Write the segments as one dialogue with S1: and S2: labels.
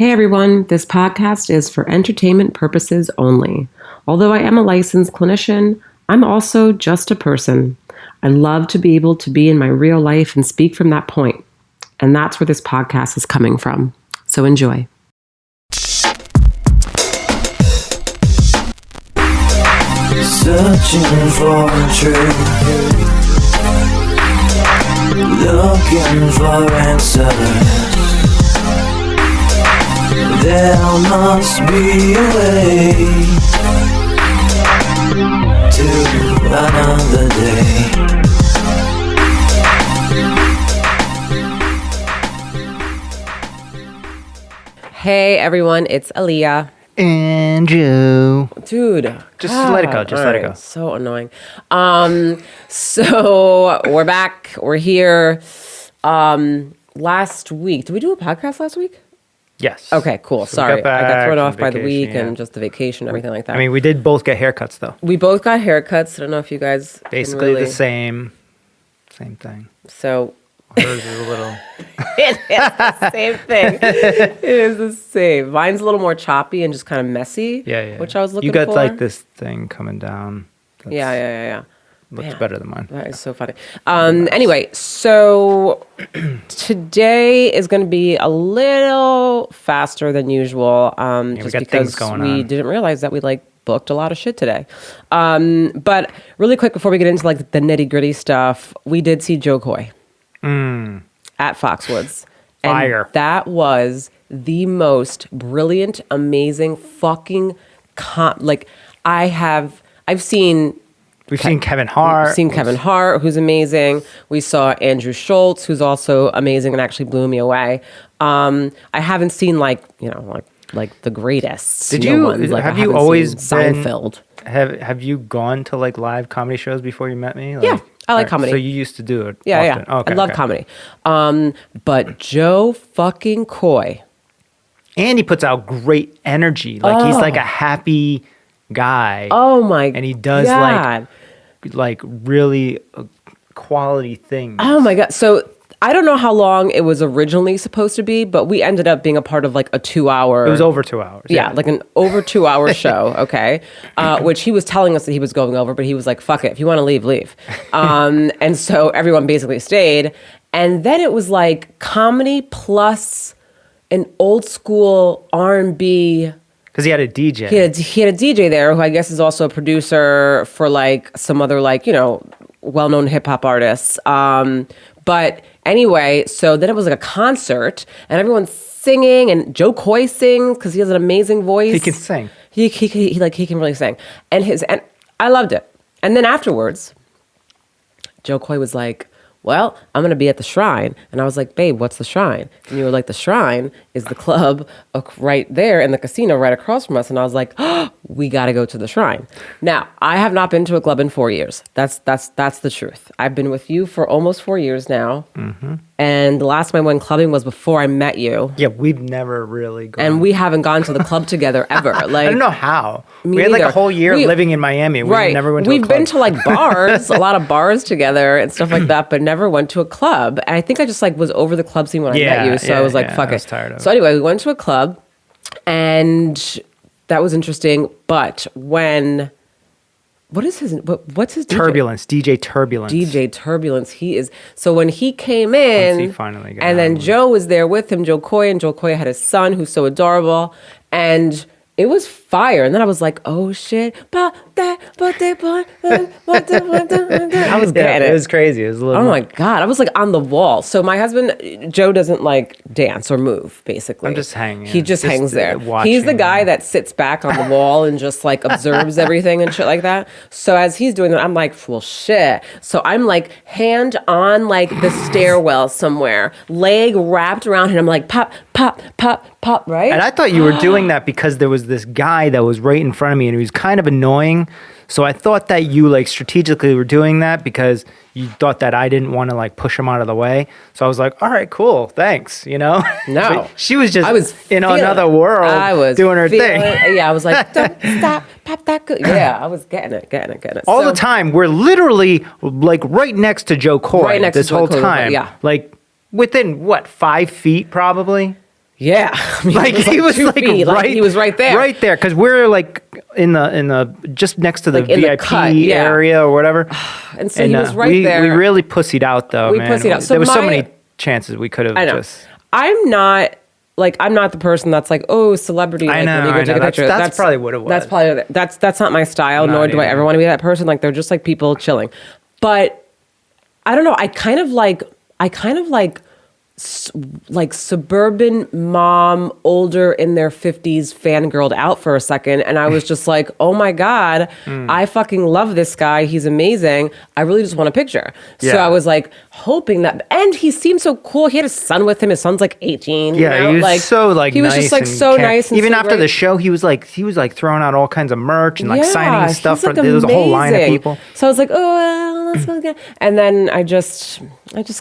S1: Hey everyone, this podcast is for entertainment purposes only. Although I am a licensed clinician, I'm also just a person. I love to be able to be in my real life and speak from that point. And that's where this podcast is coming from. So enjoy.
S2: Searching for truth, looking for answers. There must be a way to another day.
S1: Hey everyone, it's Aaliyah.
S3: And Joe.
S1: Dude.
S3: Just let it go. Just let it go.
S1: So annoying. So we're back. We're here. Last week. Did we do a podcast last week?
S3: Yes.
S1: Okay, cool.
S3: So
S1: Sorry. I got thrown off by the
S3: vacation,
S1: week
S3: yeah.
S1: and just the vacation and everything like that.
S3: I mean, we did both get haircuts, though.
S1: We both got haircuts. I don't know if you guys can
S3: Basically
S1: really...
S3: the same thing.
S1: So
S3: Hers is a little...
S1: it is the same thing. It is the same. Mine's a little more choppy and just kind of messy.
S3: Yeah.
S1: Which I was looking
S3: for. You got
S1: for.
S3: like this thing coming down. That's,
S1: Yeah.
S3: Looks
S1: Man,
S3: better than mine.
S1: That is so funny. Anyway, so today is going to be a little faster than usual, just because we didn't realize that we booked a lot of shit today. But really quick before we get into the nitty gritty stuff, we did see Jo Koy at Foxwoods.
S3: Fire.
S1: And that was the most brilliant, amazing fucking I've seen.
S3: We've seen Kevin Hart.
S1: We've seen Kevin Hart, who's amazing. We saw Andrew Schultz, who's also amazing and actually blew me away. I haven't seen like the greatest.
S3: Did you? Have you always been
S1: Seinfeld?
S3: Have you gone to live comedy shows before you met me?
S1: Yeah, I like comedy.
S3: So you used to do it.
S1: Yeah.
S3: Often. Okay,
S1: I love comedy. But Jo fucking Koy.
S3: And he puts out great energy. He's like a happy guy.
S1: Oh my god.
S3: And he does like really quality things.
S1: Oh my god. So I don't know how long it was originally supposed to be, but we ended up being a part of a 2-hour.
S3: It was over 2 hours.
S1: Yeah, an over 2-hour show. Okay, which he was telling us that he was going over, but he was like, "Fuck it, if you want to leave, leave." And so everyone basically stayed, and then it was comedy plus an old school R&B.
S3: Because he had a DJ.
S1: He had a DJ there who I guess is also a producer for some other well-known hip hop artists. But anyway, so then it was a concert and everyone's singing and Jo Koy sings because he has an amazing voice.
S3: He can sing.
S1: He can really sing. And I loved it. And then afterwards, Jo Koy was like, well, I'm going to be at the Shrine. And I was like, babe, what's the Shrine? And you were like, the Shrine is the club right there in the casino right across from us. And I was like, oh, we got to go to the Shrine. Now, I have not been to a club in 4 years. That's the truth. I've been with you for almost 4 years now. Mm-hmm. And the last time I went clubbing was before I met you.
S3: Yeah, we've never really gone.
S1: And we haven't gone to the club together ever.
S3: I don't know how. We had
S1: neither.
S3: a whole year living in Miami. We never went to a club.
S1: We've been to bars, a lot of bars together and stuff like that, but never went to a club. And I think I just was over the club scene when I met you. So I was fuck it.
S3: I was tired of it.
S1: So anyway, we went to a club and that was interesting. But what's his DJ?
S3: Turbulence, DJ Turbulence.
S1: DJ Turbulence. He is. So when he came in,
S3: Once he finally got
S1: and then
S3: out.
S1: Jo was there with him, Jo Koy, and Jo Koy had his son who's so adorable. And it was fire. And then I was like, oh shit. I was getting it.
S3: It was crazy. It was a little.
S1: Oh my God. I was on the wall. So my husband, Joe, doesn't dance or move, basically.
S3: I'm just hanging.
S1: He just hangs there.
S3: Watching.
S1: He's the guy that sits back on the wall and just observes everything and shit like that. So as he's doing that, I'm like, well, shit. So I'm hand on the stairwell somewhere, leg wrapped around him. I'm like, pop, pop, pop, pop, right?
S3: And I thought you were doing that because there was this guy that was right in front of me and he was kind of annoying. So I thought that you strategically were doing that because you thought that I didn't want to push him out of the way. So I was like, all right, cool, thanks,
S1: No.
S3: She was just
S1: I was
S3: in another world
S1: I was
S3: doing her thing.
S1: Yeah, I was like, don't stop, pop that good. Yeah, I was getting it.
S3: All the time. We're literally right next to Jo Koy
S1: Right next
S3: this
S1: to Jo
S3: whole
S1: Koy,
S3: time.
S1: yeah.
S3: Within 5 feet probably?
S1: Yeah. I mean,
S3: Like he was
S1: 2
S3: like
S1: feet,
S3: right,
S1: he was right there.
S3: right there, because we're like in the just next to the
S1: Like in the
S3: VIP
S1: cut, yeah.
S3: area or whatever.
S1: And so he was right
S3: we,
S1: there.
S3: We really pussied out though,
S1: We
S3: man.
S1: pussied out. So
S3: there was so
S1: my-
S3: many chances we could have
S1: I know.
S3: just.
S1: I'm not the person that's like, oh, celebrity.
S3: I
S1: Like,
S3: know,
S1: when you go
S3: I
S1: take
S3: know.
S1: a picture.
S3: That's probably what it was.
S1: That's probably that's not my style.
S3: Not
S1: Nor do I
S3: either.
S1: ever want to be that person. Like they're just like people chilling. But I don't know. I kind of like suburban mom, older in their 50s, fangirled out for a second. And I was just like, oh my God, I fucking love this guy. He's amazing. I really just want a picture. So
S3: Yeah.
S1: I was like hoping that, and he seemed so cool. He had a son with him. His son's like 18.
S3: Yeah,
S1: you know?
S3: he was
S1: like,
S3: so like
S1: he was
S3: nice
S1: just like
S3: and
S1: so nice. And
S3: even
S1: so
S3: after the
S1: great.
S3: show, he was like throwing out all kinds of merch and like signing
S1: he's,
S3: stuff.
S1: like,
S3: There was a whole line of
S1: amazing.
S3: people.
S1: So I was like, oh, well, that's really good. And then I just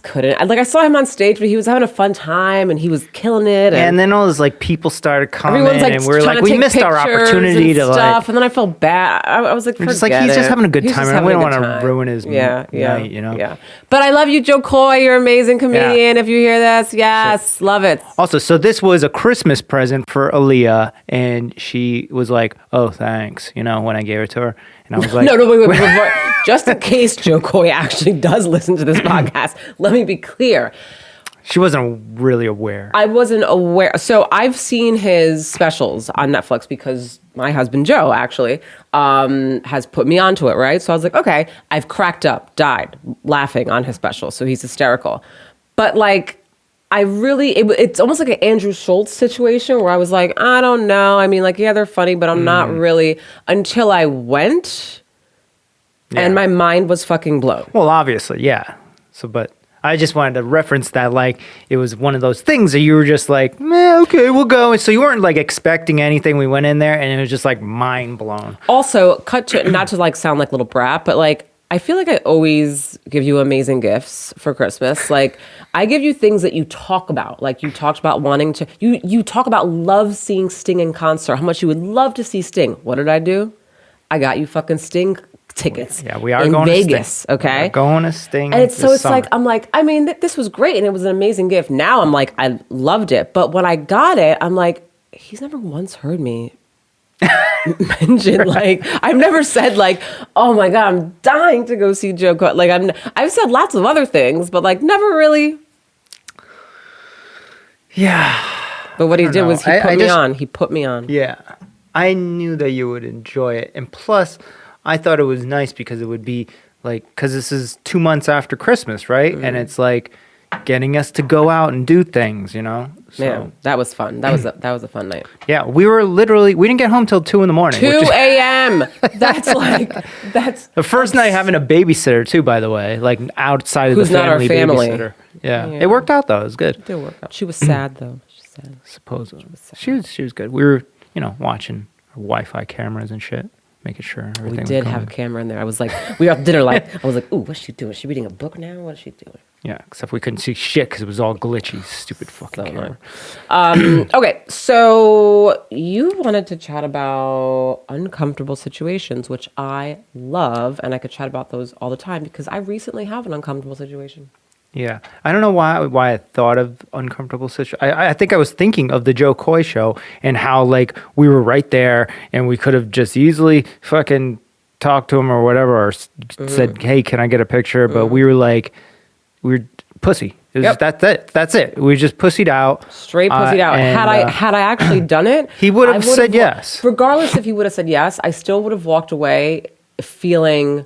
S1: couldn't. I saw him on stage, but he was having a fun time and he was killing it.
S3: And then all those like people started coming,
S1: everyone's like
S3: and we're
S1: trying
S3: like,
S1: to
S3: we
S1: take
S3: missed our
S1: pictures
S3: opportunity
S1: and
S3: to
S1: stuff.
S3: like.
S1: And then I felt bad. I was like,
S3: We're just like,
S1: forget
S3: he's just
S1: it.
S3: having a good
S1: He's
S3: time,
S1: just
S3: and we
S1: having
S3: don't
S1: a good
S3: want to
S1: time.
S3: ruin his night, you know.
S1: Yeah. But I love you, Jo Koy. You're an amazing comedian. If you hear this, yes, love it.
S3: Also, so this was a Christmas present for Aaliyah, and she was like, "Oh, thanks," when I gave it to her, and I was like,
S1: No, wait. Just in case Jo Koy actually does listen to this podcast, let me be clear.
S3: She wasn't really aware.
S1: I wasn't aware. So I've seen his specials on Netflix because my husband Joe actually has put me onto it, right? So I was like, okay, I've cracked up, died laughing on his special. So he's hysterical. But like, it's almost like an Andrew Schultz situation where I was like, I don't know. I mean, like, yeah, they're funny, but I'm not really, until I went and my mind was fucking blown.
S3: Well, obviously, yeah. So, but I just wanted to reference that, like, it was one of those things that you were just like, okay, we'll go. And so you weren't like expecting anything. We went in there and it was just like mind blown.
S1: Also, not to like sound like little brat, but like, I feel like I always give you amazing gifts for Christmas. Like, I give you things that you talk about. Like, you talked about wanting to, you talk about love seeing Sting in concert, how much you would love to see Sting. What did I do? I got you fucking Sting tickets.
S3: Yeah, we are
S1: in
S3: going
S1: Vegas,
S3: to Sting.
S1: okay?
S3: We're going to Sting.
S1: And it's
S3: this summer.
S1: like, I'm like, I mean, this was great and it was an amazing gift. Now I'm like, I loved it. But when I got it, I'm like, he's never once heard me mention, like, I've never said like, oh my God, I'm dying to go see Jo Koy. Like, I've said lots of other things, but like never really.
S3: Yeah.
S1: But what he did was he put me
S3: just-
S1: on. He put me on.
S3: Yeah. I knew that you would enjoy it. And plus, I thought it was nice because it would be like, because this is 2 months after Christmas, right? And it's like getting us to go out and do things, So,
S1: Yeah, that was fun. That was a fun night.
S3: yeah, we didn't get home till 2 a.m.
S1: 2 a.m. That's
S3: the first night having a babysitter too, by the way, like outside of
S1: Who's
S3: the
S1: not our
S3: family
S1: family.
S3: babysitter. Yeah.
S1: Yeah.
S3: It worked out though. It was good.
S1: It did work out. She was sad though. She's sad.
S3: Supposedly, she was good. We were, watching our Wi-Fi cameras and shit, making sure everything.
S1: We
S3: was
S1: did
S3: going
S1: have a
S3: good.
S1: camera in there. I was like, we were at dinner. Like, I was like, ooh, what's she doing? Is she reading a book now? What is she doing?
S3: Yeah, except we couldn't see shit because it was all glitchy. Stupid fucking
S1: So
S3: camera.
S1: Okay, so you wanted to chat about uncomfortable situations, which I love, and I could chat about those all the time because I recently have an uncomfortable situation.
S3: Yeah, I don't know why I thought of uncomfortable situation. I think I was thinking of the Jo Koy show and how like we were right there and we could have just easily fucking talked to him or whatever or said, "Hey, can I get a picture?" But we were like, we were pussy. It was
S1: Yep.
S3: that's it. We just pussied out.
S1: Straight pussied out.
S3: and,
S1: Had I actually done it,
S3: He would
S1: I
S3: have
S1: would've
S3: said yes.
S1: Regardless if he would have said yes, I still would have walked away feeling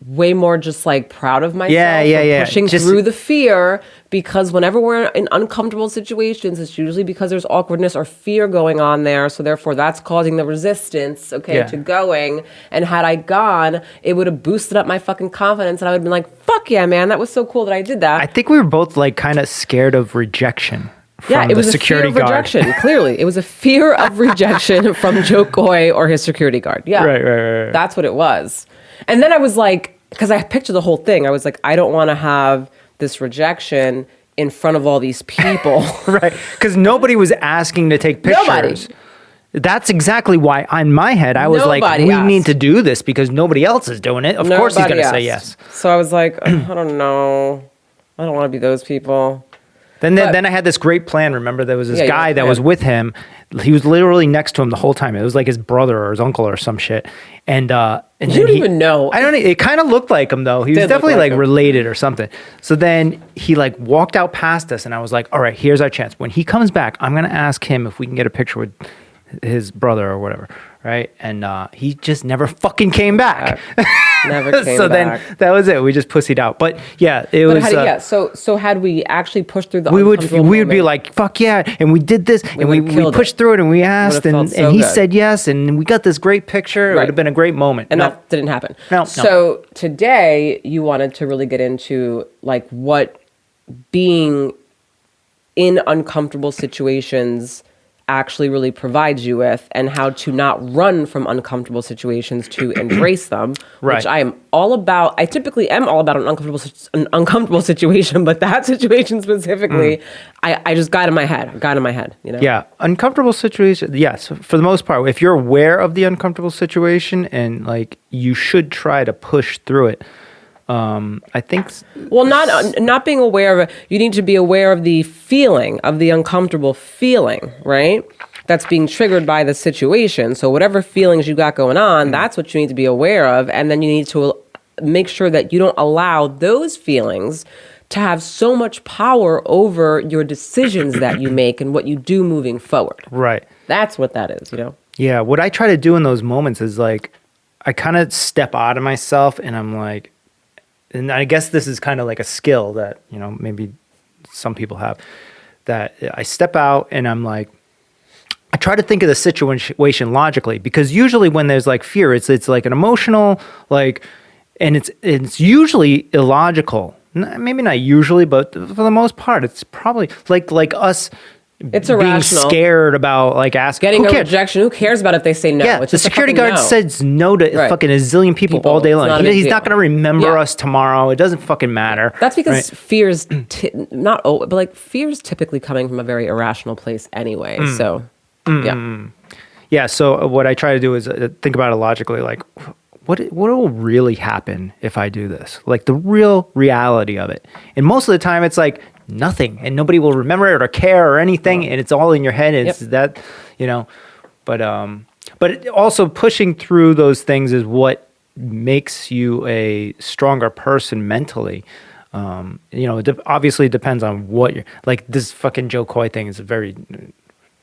S1: way more just like proud of myself for pushing
S3: Just-
S1: through the fear, because whenever we're in uncomfortable situations, it's usually because there's awkwardness or fear going on there. So therefore that's causing the resistance, to going. And had I gone, it would have boosted up my fucking confidence and I would have been like, fuck yeah, man, that was so cool that I did that.
S3: I think we were both like kind of scared of rejection.
S1: Yeah,
S3: from
S1: it
S3: the
S1: was
S3: security
S1: a fear of
S3: guard.
S1: rejection. Clearly, it was a fear of rejection from Jo Koy or his security guard. Yeah,
S3: Right.
S1: That's what it was. And then I was like, because I pictured the whole thing. I was like, I don't want to have this rejection in front of all these people.
S3: Right, because nobody was asking to take pictures.
S1: Nobody.
S3: That's exactly why, in my head, I was like,
S1: Nobody
S3: we
S1: asked.
S3: need to do this because nobody else is doing it. Of course he's
S1: Nobody
S3: going to say
S1: asked.
S3: yes.
S1: So I was like, I don't know. I don't want to be those people.
S3: Then I had this great plan. Remember, there was this
S1: Yeah,
S3: guy that was with him. He was literally next to him the whole time. It was like his brother or his uncle or some shit. And
S1: you don't even know.
S3: I don't. It kind of looked like him though. He was
S1: Did look
S3: definitely
S1: like
S3: like
S1: him.
S3: related or something. So then he like walked out past us, and I was like, "All right, here's our chance. When he comes back, I'm gonna ask him if we can get a picture with his brother or whatever." Right? And he just never fucking came back.
S1: Never came
S3: so
S1: back.
S3: then that was it. We just pussied out. But yeah, it
S1: But
S3: was.
S1: so had we actually pushed through the
S3: we would
S1: uncomfortable
S3: be
S1: moment,
S3: like, fuck yeah, and we did this, and we
S1: would've killed
S3: pushed
S1: it.
S3: through it, and we asked,
S1: Would've
S3: and
S1: felt so
S3: he
S1: good.
S3: said yes, and we got this great picture. It would
S1: Right.
S3: have been a great moment.
S1: and
S3: No.
S1: that didn't happen.
S3: No.
S1: So today you wanted to really get into like what being in uncomfortable situations actually really provides you with, and how to not run from uncomfortable situations to embrace them,
S3: Right.
S1: which I am all about. I typically am all about an uncomfortable situation, but that situation specifically, I just got in my head. You know?
S3: Yeah, uncomfortable situation. Yes, for the most part, if you're aware of the uncomfortable situation, and like you should try to push through it. I think.
S1: Well, not being aware of it. You need to be aware of the feeling, of the uncomfortable feeling, right? That's being triggered by the situation. So whatever feelings you got going on, that's what you need to be aware of. And then you need to make sure that you don't allow those feelings to have so much power over your decisions that you make and what you do moving forward.
S3: Right.
S1: That's what that is, you know?
S3: Yeah, what I try to do in those moments is like, I kind of step out of myself, and I'm like, and I guess this is kind of like a skill that, you know, maybe some people have, that I step out and I'm like, I try to think of the situation logically, because usually when there's like fear, it's like an emotional, like, and it's usually illogical. Maybe not usually, but for the most part, it's probably like us.
S1: It's
S3: being
S1: irrational.
S3: scared about like asking,
S1: Getting
S3: who
S1: a
S3: cares?
S1: rejection. Who cares about if they say no?
S3: Yeah,
S1: It's
S3: the
S1: just a
S3: security
S1: fucking
S3: guard
S1: no.
S3: says no to
S1: Right.
S3: fucking a zillion people all day
S1: It's
S3: long.
S1: not a big
S3: He's
S1: deal.
S3: not going to remember
S1: Yeah.
S3: us tomorrow. It doesn't fucking matter.
S1: That's because
S3: right?
S1: fear's but like fear's typically coming from a very irrational place anyway. So, yeah.
S3: Yeah, so what I try to do is think about it logically, like what will really happen if I do this? Like the real reality of it. And most of the time it's like nothing, and nobody will remember it or care or anything, and it's all in your head, and it's that, you know, but also pushing through those things is what makes you a stronger person mentally. You know, it obviously depends on what you're like. This fucking Jo Koy thing is very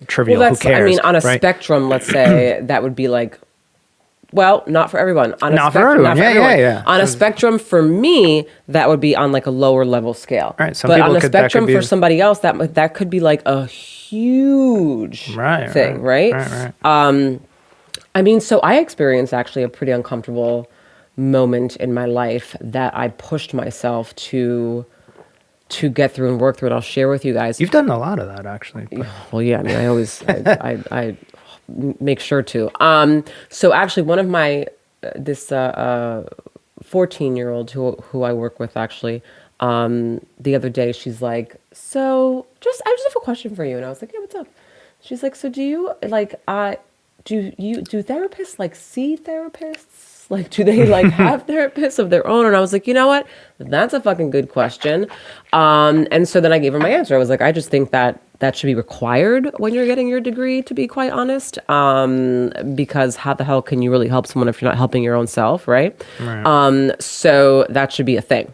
S3: trivial.
S1: Well,
S3: Who cares?
S1: I mean, on a
S3: right?
S1: spectrum, let's say that would be like, well, not for everyone. On a
S3: Not for
S1: spectrum,
S3: everyone. Yeah,
S1: everyone.
S3: yeah.
S1: On a spectrum, for me, that would be on like a lower level scale.
S3: Right, some
S1: but
S3: people
S1: on a
S3: could- that could
S1: spectrum
S3: be-
S1: for somebody else, that could be like a huge thing, right?
S3: Right.
S1: I mean, so I experienced actually a pretty uncomfortable moment in my life that I pushed myself to get through and work through, and I'll share with you guys.
S3: You've done a lot of that, actually.
S1: Well, yeah, I mean, I always, I make sure to. So actually one of my, this 14-year-old who I work with actually, the other day, she's like, so I just have a question for you. And I was like, yeah, what's up? She's like, so do you like, do therapists like see therapists? Like, do they like have therapists of their own? And I was like, you know what? That's a fucking good question. And so then I gave her my answer. I was like, I just think that should be required when you're getting your degree, to be quite honest. Because how the hell can you really help someone if you're not helping your own self, right? So that should be a thing.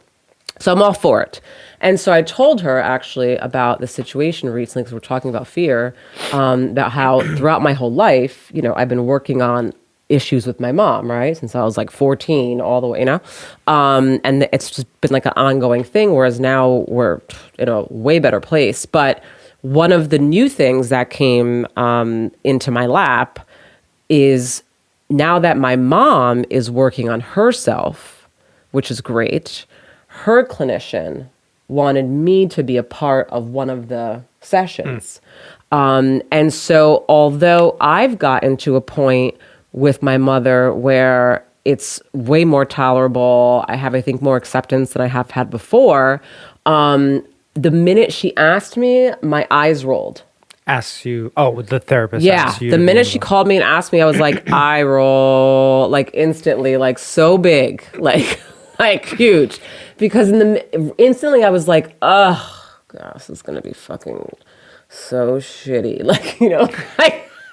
S1: So I'm all for it. And so I told her actually about the situation recently, because we're talking about fear, about how throughout my whole life, you know, I've been working on issues with my mom, right? Since I was like 14 all the way, you know? And it's just been like an ongoing thing, whereas now we're in a way better place. But one of the new things that came into my lap is now that my mom is working on herself, which is great, her clinician wanted me to be a part of one of the sessions. And so although I've gotten to a point with my mother where it's way more tolerable, I have, I think, more acceptance than I have had before, the minute she asked me, my eyes rolled.
S3: Asks you, the therapist
S1: Yeah,
S3: asks you.
S1: the
S3: to
S1: minute
S3: be
S1: she
S3: involved.
S1: called me and asked me, I was like, eye roll, like instantly, like so big, like huge. Because instantly I was like, ugh, God, this is gonna be fucking so shitty. Like, you know,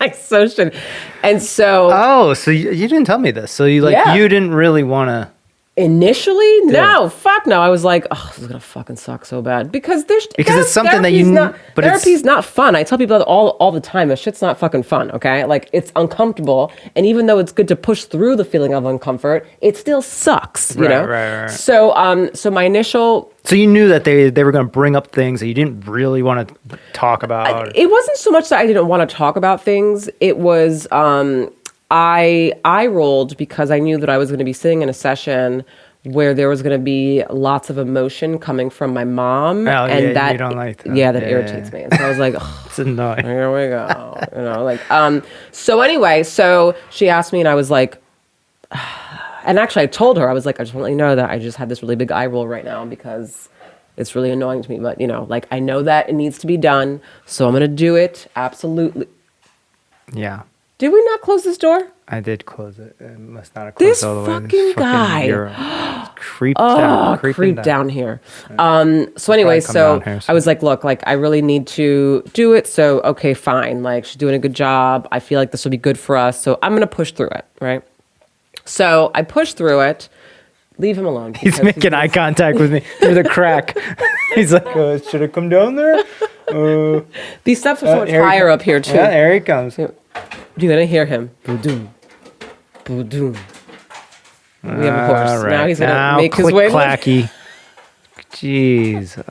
S1: like so shitty. And so
S3: Oh, so you didn't tell me this. So you like
S1: Yeah.
S3: you didn't really want to.
S1: initially, no, fuck no. I was like, oh, this is gonna fucking suck so bad because
S3: Because it's something that you
S1: therapy's
S3: kn-
S1: not,
S3: but it's-
S1: therapy's not fun. I tell people that all the time. This shit's not fucking fun. Okay, like it's uncomfortable, and even though it's good to push through the feeling of uncomfort, it still sucks. You
S3: Right,
S1: know.
S3: right.
S1: So my initial
S3: So you knew that they were going to bring up things that you didn't really want to talk about.
S1: it wasn't so much that I didn't want to talk about things. It was I rolled because I knew that I was going to be sitting in a session where there was going to be lots of emotion coming from my mom,
S3: Oh,
S1: and
S3: yeah,
S1: that
S3: you don't like that.
S1: Yeah, that
S3: Yeah,
S1: irritates
S3: yeah.
S1: me. And so I was like, "Ugh,
S3: It's annoying.
S1: here we go, you know, like So anyway, so she asked me, and I was like, and actually I told her I was like, I just want to let you know that I just had this really big eye roll right now because it's really annoying to me, but you know, like I know that it needs to be done, so I'm going to do it. Absolutely.
S3: Yeah,
S1: Did we not close this door?
S3: I did close it. It must not have closed
S1: This
S3: all the way.
S1: fucking guy.
S3: Euro. Creeped down. Creeping
S1: Creep down here. So anyway,
S3: come
S1: so
S3: down here, so-
S1: I was like, look, like I really need to do it. So, okay, fine. Like she's doing a good job. I feel like this will be good for us. So I'm going to push through it. Right. So I pushed through it. Leave him alone.
S3: He's
S1: because
S3: making eye contact with me through the crack. He's like, should I come down there?
S1: These steps are so much
S3: here he
S1: higher
S3: comes.
S1: up here too.
S3: Yeah, there he comes.
S1: You're going to hear him. Boom, boom. We have a horse.
S3: All right.
S1: Now he's going to
S3: Now,
S1: make his
S3: click
S1: way.
S3: clacky. Jesus.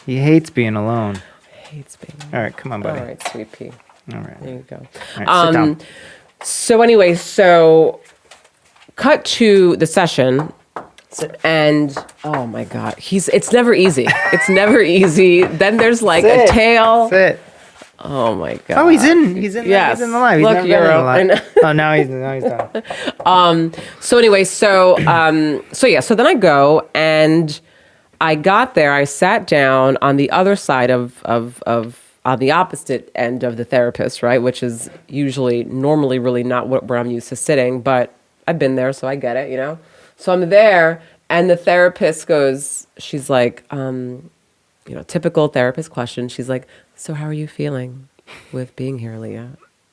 S3: He hates being alone.
S1: Hates being.
S3: All right, come on,
S1: All
S3: buddy.
S1: right, sweet pea.
S3: All right.
S1: There you go.
S3: All right, sit down.
S1: So anyway, so cut to the session, and oh my god, it's never easy. It's never easy. Then there's like a
S3: Sit.
S1: tail.
S3: Sit.
S1: Oh my god.
S3: Oh, he's in the
S1: Yes.
S3: live. He's
S1: Look,
S3: never been in
S1: Euro.
S3: the live. Oh, now he's done.
S1: So anyway, so then I go and I got there. I sat down on the other side of on the opposite end of the therapist, right? Which is normally really not where I'm used to sitting, but I've been there, so I get it, you know? So I'm there and the therapist she's like, typical therapist question. She's like, so how are you feeling with being here, Leah?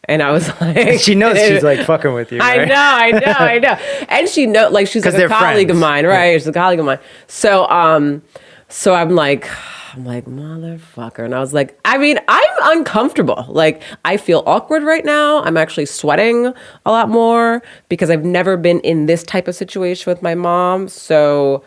S1: And I was like,
S3: She knows she's like fucking with you, right?
S1: I know. And she's
S3: 'Cause
S1: like a
S3: they're
S1: colleague of
S3: friends.
S1: mine, right? She's a colleague of mine. So I'm like, motherfucker. And I was like, I mean, I'm uncomfortable. Like, I feel awkward right now. I'm actually sweating a lot more because I've never been in this type of situation with my mom. So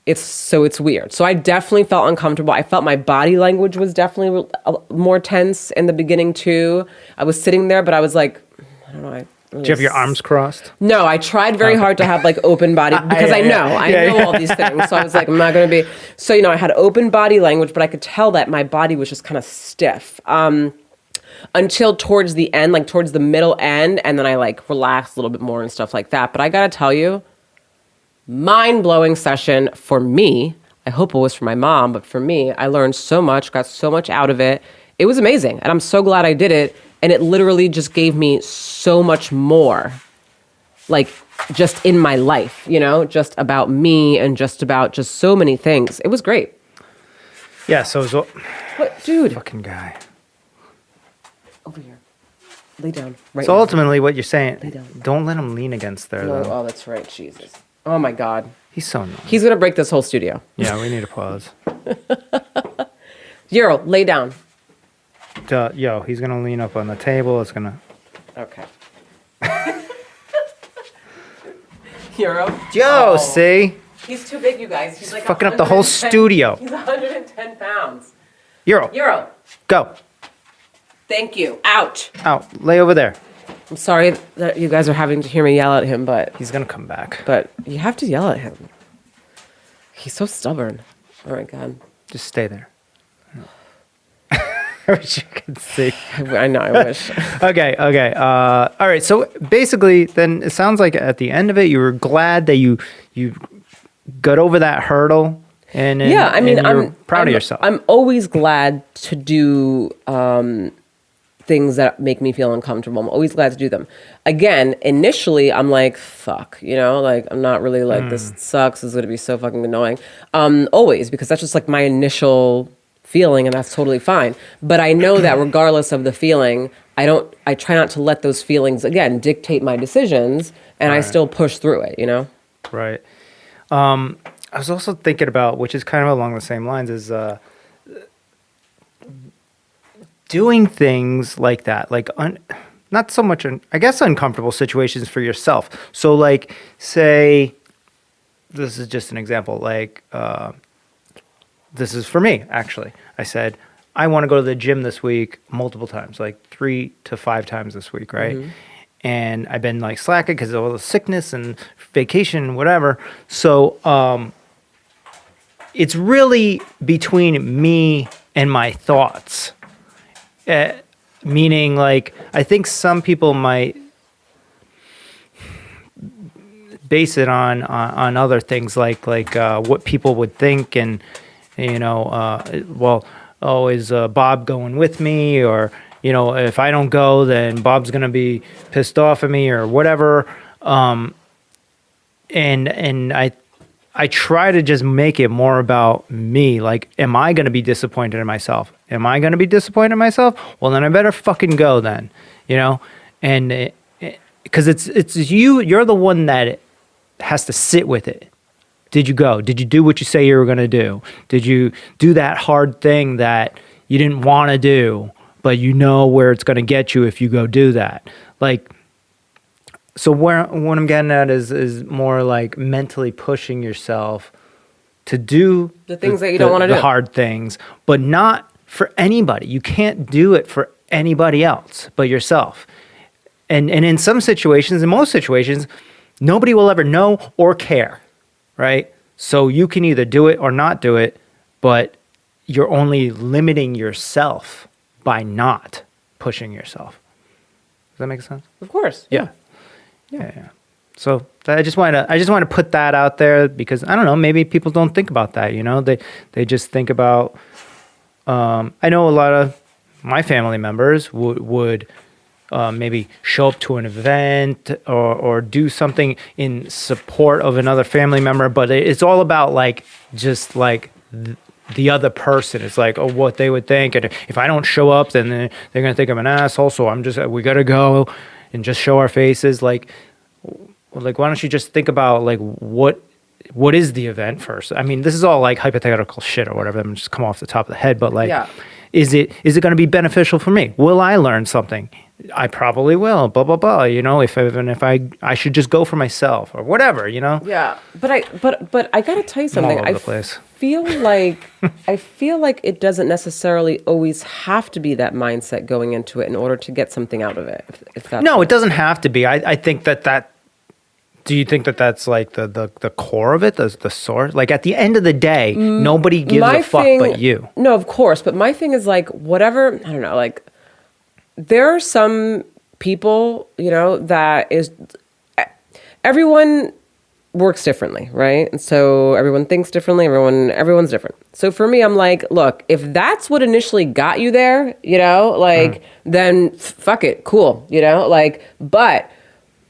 S1: it's weird. So I definitely felt uncomfortable. I felt my body language was definitely more tense in the beginning too. I was sitting there, but I was like, I don't know.
S3: Do you have your arms crossed?
S1: No, I tried very hard to have like open body because I know all these things. So I was like, I'm not going to be. So, I had open body language, but I could tell that my body was just kind of stiff until towards the end, like towards the middle end. And then I like relaxed a little bit more and stuff like that. But I got to tell you, mind-blowing session for me. I hope it was for my mom, but for me, I learned so much, got so much out of it. It was amazing. And I'm so glad I did it. And it literally just gave me so much more, like just in my life, just about me and just about just so many things. It was great.
S3: Yeah, so it was
S1: What, dude?
S3: fucking guy.
S1: Over here. Lay down. Right
S3: So
S1: now.
S3: ultimately what you're saying,
S1: down.
S3: don't let him lean against there,
S1: No,
S3: though.
S1: oh, that's right. Jesus. Oh, my God.
S3: He's so annoying.
S1: He's going to break this whole studio.
S3: Yeah, we need a pause.
S1: Euro, lay down.
S3: He's going to lean up on the table. It's going to...
S1: Okay. Euro.
S3: Yo, see?
S1: He's too big, you guys. He's like
S3: Fucking up the whole
S1: 110
S3: studio.
S1: He's 110 pounds.
S3: Euro,
S1: Euro.
S3: go.
S1: Thank you. Out.
S3: Out. Lay over there.
S1: I'm sorry that you guys are having to hear me yell at him, but
S3: He's going to come back.
S1: you have to yell at him. He's so stubborn. Oh my God.
S3: Just stay there. I wish you could see.
S1: I know. I wish.
S3: Okay. All right. So basically, then it sounds like at the end of it, you were glad that you got over that hurdle, and
S1: I mean,
S3: and you're
S1: I'm
S3: proud
S1: I'm,
S3: of yourself.
S1: I'm always glad to do things that make me feel uncomfortable. I'm always glad to do them. Again, initially, I'm like, fuck, like, I'm not really like, this sucks. This is going to be so fucking annoying. Always, because that's just like my initial feeling, and that's totally fine. But I know that regardless of the feeling, I try not to let those feelings, again, dictate my decisions, and I still push through it,
S3: Right. I was also thinking about, which is kind of along the same lines, is doing things like that, like not so much, I guess, uncomfortable situations for yourself. So, like, say, this is just an example, like, this is for me, actually. I said, I want to go to the gym this week multiple times, like 3 to 5 times this week, right? Mm-hmm. And I've been, like, slacking because of all the sickness and vacation and whatever. So, it's really between me and my thoughts. Meaning, like, I think some people might base it on other things, like what people would think, and is Bob going with me, or if I don't go, then Bob's gonna be pissed off at me or whatever. And I try to just make it more about me. Like, am I going to be disappointed in myself? Am I going to be disappointed in myself? Well, then I better fucking go then, and because it's you're the one that has to sit with it. Did you go? Did you do what you say you were going to do? Did you do that hard thing that you didn't want to do, but where it's going to get you if you go do that? Like, so what I'm getting at is more like mentally pushing yourself to do
S1: the things that you don't want to do,
S3: the hard things, but not for anybody. You can't do it for anybody else but yourself. And in some situations, in most situations, nobody will ever know or care, right? So you can either do it or not do it, but you're only limiting yourself by not pushing yourself. Does that make sense?
S1: Of course.
S3: Yeah. So I just want to put that out there, because I don't know, maybe people don't think about that. They just think about. I know a lot of my family members would maybe show up to an event or do something in support of another family member, but it's all about like just like the other person. It's like, oh, what they would think, and if I don't show up, then they're gonna think I'm an asshole. So we gotta go and just show our faces. Like, why don't you just think about like what is the event first? I mean, this is all like hypothetical shit or whatever. I'm just come off the top of the head, but like, is it going to be beneficial for me? Will I learn something? I probably will. Blah blah blah. If I should just go for myself or whatever.
S1: Yeah, but I gotta tell you something.
S3: All over the place.
S1: I feel like it doesn't necessarily always have to be that mindset going into it in order to get something out of it. If that's
S3: no, it doesn't have to be. I think that. Do you think that that's like the core of it, the source? Like, at the end of the day, nobody gives a fuck but you.
S1: No, of course. But my thing is like, whatever, I don't know, like, there are some people, that is, everyone works differently, right? And so everyone thinks differently, everyone's different. So for me, I'm like, look, if that's what initially got you there, then fuck it, cool, but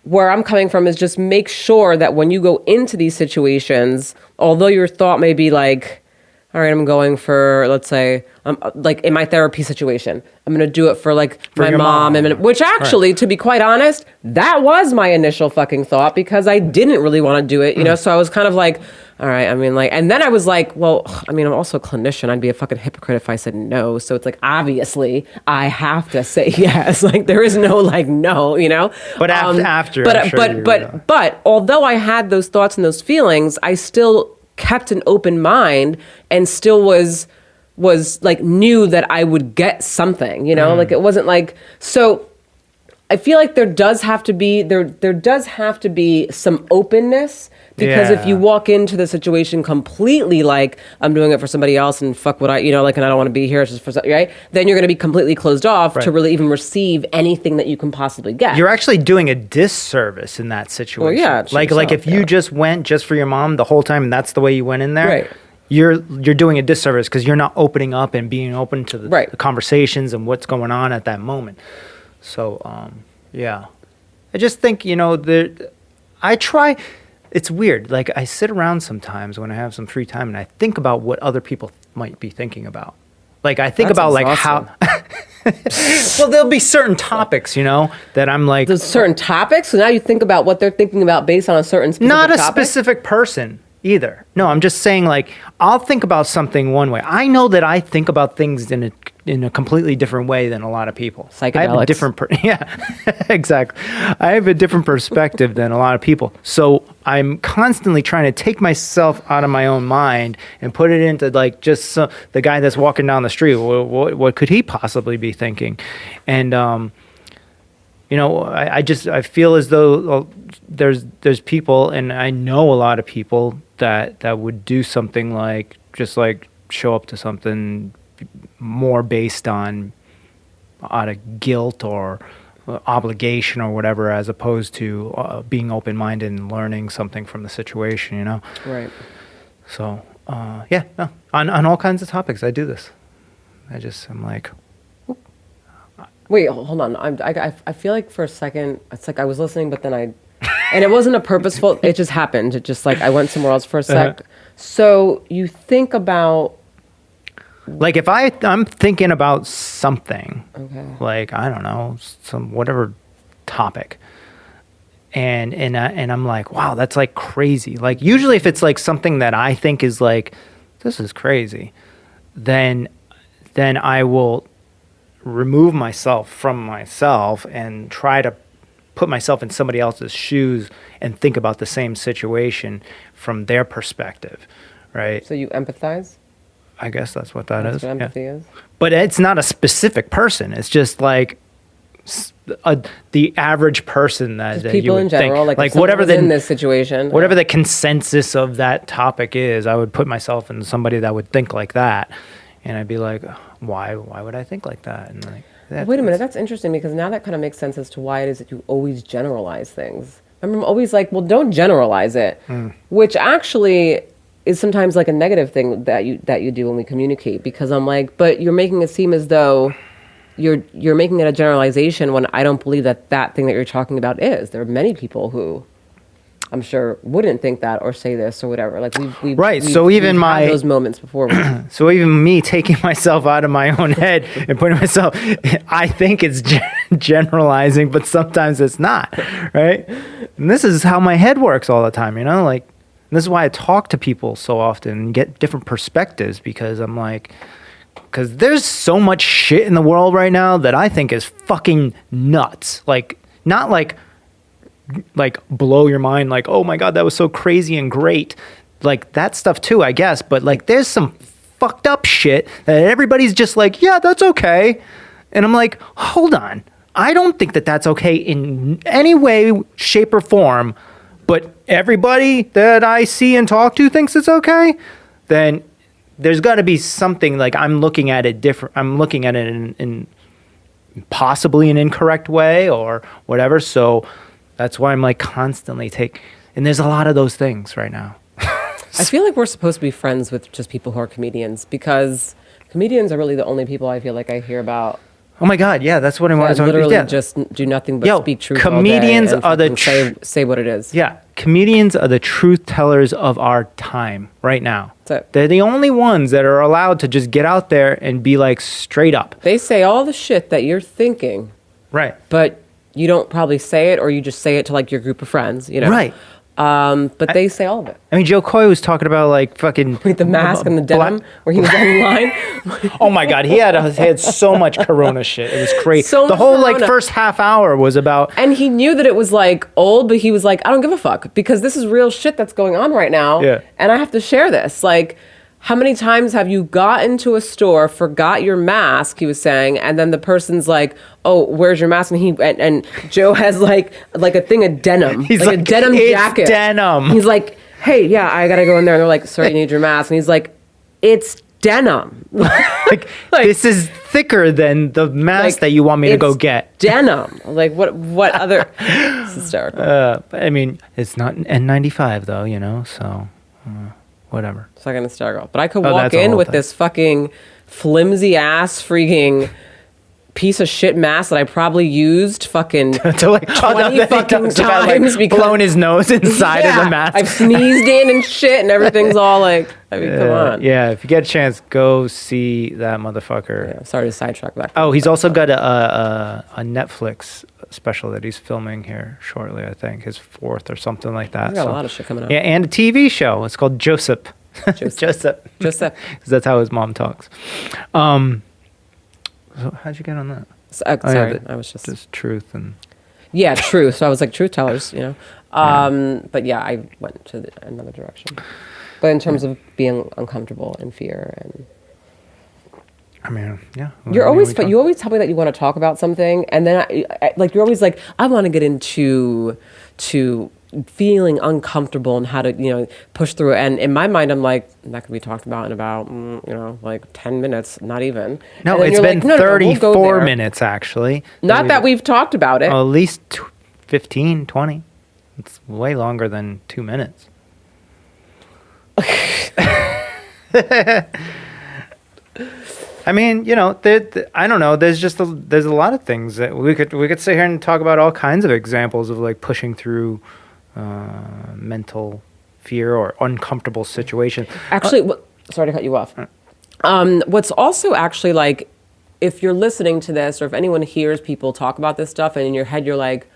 S1: where I'm coming from is just make sure that when you go into these situations, although your thought may be like, all right, I'm going for, let's say, like in my therapy situation, I'm going to do it for like my mom. Which actually, to be quite honest, that was my initial fucking thought, because I didn't really want to do it, so I was kind of like, all right, I mean, like, and then I was like, well, I mean, I'm also a clinician. I'd be a fucking hypocrite if I said no. So it's like, obviously, I have to say yes. Like, there is no, like, no,
S3: But after,
S1: but although I had those thoughts and those feelings, I still kept an open mind and still was like, knew that I would get something, like, it wasn't like, so I feel like there does have to be some openness, because if you walk into the situation completely like, I'm doing it for somebody else and fuck what and I don't want to be here, it's just for right, then you're going to be completely closed off to really even receive anything that you can possibly get.
S3: You're actually doing a disservice in that situation.
S1: Well, yeah,
S3: like if you just went just for your mom the whole time and that's the way you went in there.
S1: Right.
S3: you're doing a disservice because you're not opening up and being open to the,
S1: Right.
S3: the conversations and what's going on at that moment. So, yeah, I just think, I try. It's weird. Like, I sit around sometimes when I have some free time and I think about what other people might be thinking about. Like, I think
S1: That's
S3: about
S1: exhausting.
S3: like how. Well, there'll be certain topics, that I'm like.
S1: There's certain topics, so now you think about what they're thinking about based on a certain specific
S3: Not a
S1: topic?
S3: specific person either. No, I'm just saying, like, I'll think about something one way. I know that I think about things in a completely different way than a lot of people. I have a
S1: Psychedelics.
S3: different yeah, exactly. I have a different perspective than a lot of people. So I'm constantly trying to take myself out of my own mind and put it into like just the guy that's walking down the street. What could he possibly be thinking? And I feel as though there's people, and I know a lot of people that would do something like just like show up to something more based on out of guilt or obligation or whatever, as opposed to being open-minded and learning something from the situation.
S1: Right.
S3: So on all kinds of topics, I do this. I'm like.
S1: Wait, hold on. I feel like for a second, it's like I was listening, but then and it wasn't a purposeful, it just happened. It just like I went somewhere else for a sec. So you think about.
S3: Like if I'm thinking about something,
S1: Okay.
S3: like, I don't know, some whatever topic. And I'm like, wow, that's like crazy. Like usually if it's like something that I think is like, this is crazy, then I will remove myself from myself and try to put myself in somebody else's shoes and think about the same situation from their perspective, right?
S1: So you empathize?
S3: I guess that's what that
S1: That's
S3: is.
S1: what
S3: yeah.
S1: empathy is?
S3: But it's not a specific person. It's just like the average person that you
S1: People
S3: would
S1: in general,
S3: think.
S1: like
S3: whatever
S1: was in this situation.
S3: whatever the consensus of that topic is, I would put myself in somebody that would think like that, and I'd be like, why would I think like that? And like,
S1: Wait a minute, that's interesting because now that kind of makes sense as to why it is that you always generalize things. I'm always like, well, don't generalize it, which actually is sometimes like a negative thing that you do when we communicate, because I'm like, but you're making it seem as though you're making it a generalization when I don't believe that thing that you're talking about is. There are many people who I'm sure wouldn't think that or say this or whatever. Like we've
S3: Right,
S1: we've-
S3: so even
S1: we've had
S3: my-
S1: those moments before.
S3: So even me taking myself out of my own head and putting myself, I think it's generalizing, but sometimes it's not, right? And this is how my head works all the time, like, this is why I talk to people so often and get different perspectives, because I'm like, because there's so much shit in the world right now that I think is fucking nuts. Like, not like blow your mind, like, oh my God, that was so crazy and great. Like that stuff too, I guess. But like, there's some fucked up shit that everybody's just like, yeah, that's okay. And I'm like, hold on. I don't think that that's okay in any way, shape, or form. But everybody that I see and talk to thinks it's okay. Then there's got to be something, like, I'm looking at it different. I'm looking at it in possibly an incorrect way or whatever. So that's why I'm like constantly and there's a lot of those things right now.
S1: I feel like we're supposed to be friends with just people who are comedians, because comedians are really the only people I feel like I hear about
S3: Oh my God, yeah, that's what I want
S1: that
S3: to talk
S1: literally
S3: about.
S1: just do nothing but
S3: Yo,
S1: speak truth
S3: comedians
S1: all day
S3: are the
S1: and fucking say what it is.
S3: Yeah, comedians are the truth tellers of our time right now.
S1: That's it.
S3: They're the only ones that are allowed to just get out there and be like straight up.
S1: They say all the shit that you're thinking,
S3: Right.
S1: but you don't probably say it, or you just say it to like your group of friends,
S3: Right.
S1: But they say all of it.
S3: I mean, Jo Koy was talking about like fucking
S1: With the mask and the denim, where he was online.
S3: Oh my God, he had so much Corona shit. It was crazy.
S1: So
S3: the
S1: much
S3: whole like
S1: Corona.
S3: first half hour was about.
S1: And he knew that it was like old, but he was like, I don't give a fuck, because this is real shit that's going on right now.
S3: Yeah.
S1: And I have to share this. Like, how many times have you got into a store, forgot your mask, he was saying, and then the person's like, oh, where's your mask? And Joe has like a thing of denim.
S3: He's
S1: like a
S3: like,
S1: denim
S3: "It's
S1: jacket.
S3: denim."
S1: He's like, hey, yeah, I gotta go in there. And they're like, sorry, you need your mask. And he's like, it's denim.
S3: Like, this is thicker than the mask
S1: Like,
S3: that you want me to go
S1: it's
S3: get.
S1: Denim. Like, what other? It's hysterical.
S3: I mean, it's not N95 though, so. whatever.
S1: Second hysterical. But I could
S3: Oh,
S1: walk
S3: that's a
S1: in
S3: whole
S1: with
S3: thing.
S1: this fucking flimsy ass freaking piece of shit mask that I probably used fucking
S3: To like
S1: 20 fucking times because
S3: blown his nose inside of the mask.
S1: I've sneezed in and shit and everything's all like, I mean, come on.
S3: Yeah, if you get a chance, go see that motherfucker.
S1: Yeah, sorry to sidetrack back.
S3: Oh, he's also got a Netflix special that he's filming here shortly, I think, his 4th or something like that.
S1: He's got a lot of shit coming up.
S3: Yeah, and a TV show. It's called Joseph. Joseph.
S1: Joseph.
S3: 'Cause that's how his mom talks. So how'd you get on that?
S1: Sorry, I was
S3: just truth and
S1: yeah, truth. So I was like truth tellers, you know. But yeah, I went to another direction. But in terms of being uncomfortable and fear, and
S3: I mean, yeah.
S1: you always tell me that you want to talk about something, and then like you're always like, I want to get into feeling uncomfortable and how to push through it. And in my mind, I'm like, that could be talked about in about like 10 minutes, not even.
S3: No,
S1: And then
S3: it's
S1: you're
S3: been
S1: like, no, we'll go
S3: 34
S1: there.
S3: minutes actually.
S1: Not that we've talked about it.
S3: At least 15, 20. It's way longer than 2 minutes. I mean, I don't know. There's a lot of things that we could sit here and talk about all kinds of examples of like pushing through mental fear or uncomfortable situations.
S1: Actually, sorry to cut you off. What's also actually like, if you're listening to this or if anyone hears people talk about this stuff and in your head you're like,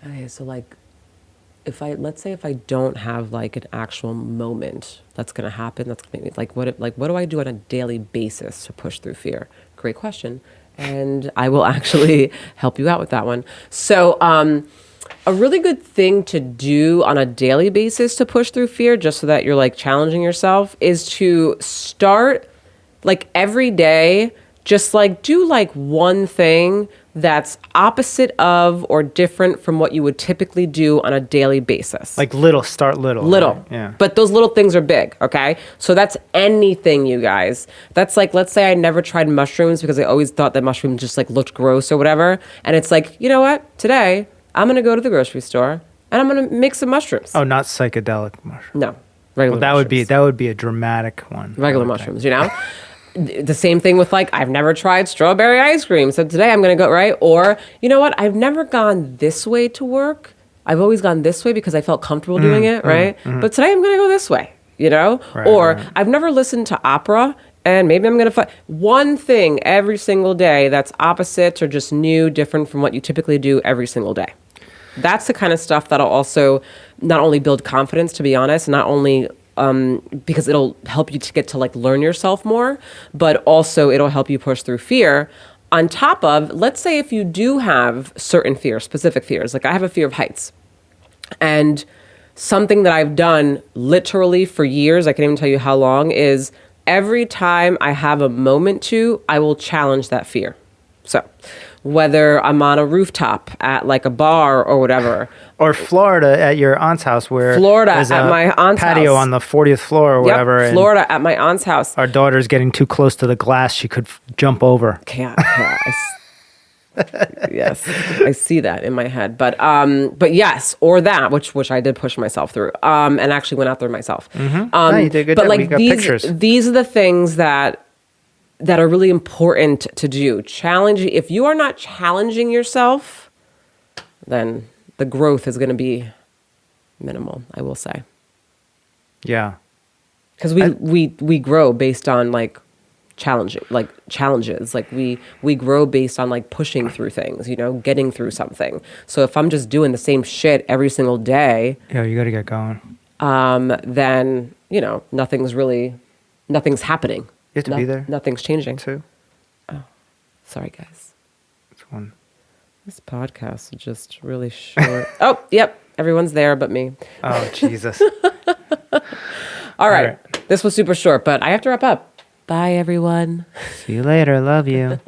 S1: okay, so like, let's say if I don't have like an actual moment that's going to happen, that's going to make me what do I do on a daily basis to push through fear? Great question. And I will actually help you out with that one. So, a really good thing to do on a daily basis to push through fear, just so that you're like challenging yourself, is to start like every day, just like do like one thing that's opposite of or different from what you would typically do on a daily basis.
S3: Like start little.
S1: Little.
S3: Right? Yeah.
S1: But those little things are big, okay? So that's anything, you guys. That's like, let's say I never tried mushrooms because I always thought that mushrooms just like looked gross or whatever. And it's like, you know what? Today, I'm going to go to the grocery store and I'm going to make some mushrooms.
S3: Oh, not psychedelic mushrooms.
S1: No. Regular
S3: Well,
S1: mushrooms.
S3: that would be a dramatic one.
S1: Regular mushrooms, you know? The same thing with like, I've never tried strawberry ice cream. So today I'm going to go, right? Or, you know what? I've never gone this way to work. I've always gone this way because I felt comfortable doing it, right? But today I'm going to go this way, you know?
S3: Right,
S1: or
S3: right.
S1: I've never listened to opera and maybe I'm going to find one thing every single day that's opposite or just new, different from what you typically do every single day. That's the kind of stuff that'll also not only build confidence, to be honest, not only because it'll help you to get to like learn yourself more, but also it'll help you push through fear. On top of, let's say if you do have certain fears, specific fears, like I have a fear of heights. And something that I've done literally for years, I can't even tell you how long, is every time I have a moment to, I will challenge that fear. So whether I'm on a rooftop at like a bar or whatever.
S3: Or Florida at your aunt's house, where
S1: Florida
S3: there's
S1: at
S3: a
S1: my aunt's
S3: patio
S1: house.
S3: on the 40th floor or whatever.
S1: Yep,
S3: and
S1: Florida at my aunt's house.
S3: our daughter's getting too close to the glass. She could jump over.
S1: Yes, I see that in my head. But yes, or that, which I did push myself through, and actually went out there myself.
S3: No, you did a good
S1: but
S3: job.
S1: like
S3: We got pictures.
S1: these are the things that are really important to do. If you are not challenging yourself, then the growth is going to be minimal, I will say.
S3: Yeah.
S1: Because we grow based on like challenges. Like we grow based on like pushing through things, getting through something. So if I'm just doing the same shit every single day,
S3: Yeah, you got to get going.
S1: then nothing's happening.
S3: You have to be there.
S1: Nothing's changing.
S3: Too.
S1: Sorry, guys.
S3: It's one.
S1: This podcast is just really short. Oh, yep. Everyone's there but me.
S3: Oh, Jesus.
S1: All right. This was super short, but I have to wrap up. Bye, everyone.
S3: See you later. Love you.